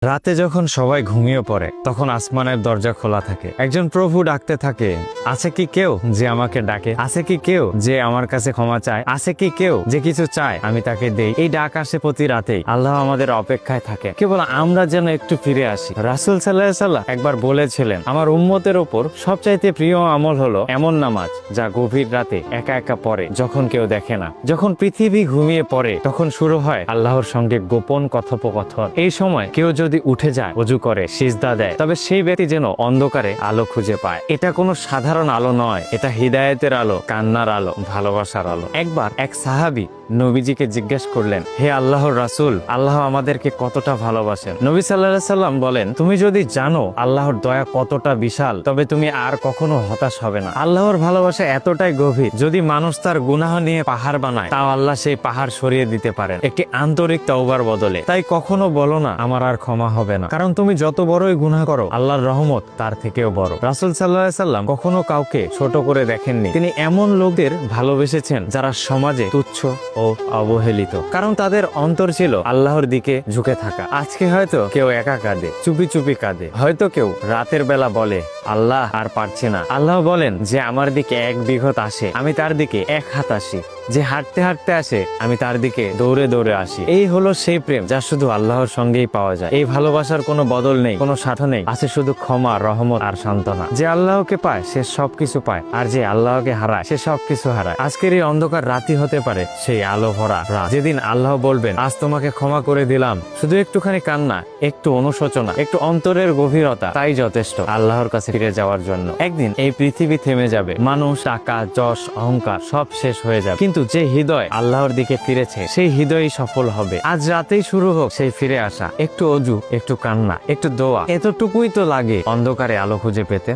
রাতে যখন সবাই ঘুমিয়ে পড়ে তখন আসমানের দরজা খোলা থাকে। একজন প্রভু ডাকতে থাকে, আছে কি কেউ যে আমাকে ডাকে? আছে কি কেউ যে আমার কাছে ক্ষমা চায়? আছে কি কেউ যে কিছু চায় আমি তাকে দেই? এই ডাক আসে প্রতি রাতেই। আল্লাহ আমাদের অপেক্ষায় থাকে, কেবল আমরা যেন একটু ফিরে আসি। রাসূল সাল্লাল্লাহু আলাইহি সাল্লাম একবার বলেছিলেন, আমার উম্মতের ওপর সবচাইতে প্রিয় আমল হলো এমন নামাজ যা গভীর রাতে একা একা পড়ে, যখন কেউ দেখে না। যখন পৃথিবী ঘুমিয়ে পড়ে তখন শুরু হয় আল্লাহর সঙ্গে গোপন কথোপকথন। এই সময় কেউ যদি উঠে যায়, ওযু করে, সিজদা দেয়, তবে সেই ব্যক্তি যেন অন্ধকারে আলো খুঁজে পায়। এটা কোনো সাধারণ আলো নয়, এটা হিদায়াতের আলো, কান্নার আলো, ভালোবাসার আলো। একবার এক সাহাবী নবীজিকে জিজ্ঞেস করলেন, হে আল্লাহর রাসূল, আল্লাহ আমাদেরকে কতটা ভালোবাসেন? নবী সাল্লাল্লাহু আলাইহি সাল্লাম বলেন, তুমি যদি জানো আল্লাহর দয়া কতটা বিশাল, তবে তুমি আর কখনো হতাশ হবে না। আল্লাহর ভালোবাসা এতটাই গভীর, যদি মানুষ তার গুনাহ নিয়ে পাহাড় বানায়, তাও আল্লাহ সেই পাহাড় সরিয়ে দিতে পারেন একটি আন্তরিক তওবার বদলে। তাই কখনো বলো না আমার আর ক্ষমা হবে না, কারণ তুমি যত বড়ই গুনাহ করো আল্লাহর রহমত তার থেকেও বড়। রাসূল সাল্লাল্লাহু আলাইহি সাল্লাম কখনো কাউকে ছোট করে দেখেননি। তিনি এমন লোকদের ভালোবেসেছেন যারা সমাজে তুচ্ছ ও অবহেলিত, কারণ তাদের অন্তর ছিল আল্লাহর দিকে ঝুঁকে থাকা। আজকে হয়তো কেউ একা কাঁদে, চুপি চুপি কাঁদে। হয়তো কেউ রাতের বেলা বলে, আল্লাহ আর পারছে না। আল্লাহ বলেন, যে আমার দিকে 1 বিঘত আসে আমি তার দিকে 1 হাত আসি, যে হাঁটতে হাঁটতে আসে আমি তার দিকে দৌড়ে দৌড়ে আসি। এই হলো সেই প্রেম যা শুধু আল্লাহর সঙ্গেই পাওয়া যায়। এই ভালোবাসার কোনো বদল নেই, কোনো স্বার্থ নেই, আছে শুধু ক্ষমা, রহমত আর সান্ত্বনা। যে আল্লাহকে পায় সে সবকিছু পায়, আর যে আল্লাহকে হারায় সে সবকিছু হারায়। আজকের এই অন্ধকার রাতই হতে পারে সেই আলো ভরা রাত, যেদিন আল্লাহ বলবেন, আজ তোমাকে ক্ষমা করে দিলাম। শুধু একটুখানি কান্না, একটু অনুশোচনা, একটু অন্তরের গভীরতা, তাই যথেষ্ট আল্লাহর কাছে ফিরে যাওয়ার জন্য। একদিন এই পৃথিবী থেমে যাবে, মানুষ, টাকা, যশ, অহংকার সব শেষ হয়ে যাবে, কিন্তু যে হৃদয় আল্লাহর দিকে ফিরেছে সেই হৃদয়ই সফল হবে। আজ রাতেই শুরু হোক সেই ফিরে আসা। একটু অজু, একটু কান্না, একটু দোয়া, এতটুকুই তো লাগে অন্ধকারে আলো খুঁজে পেতে।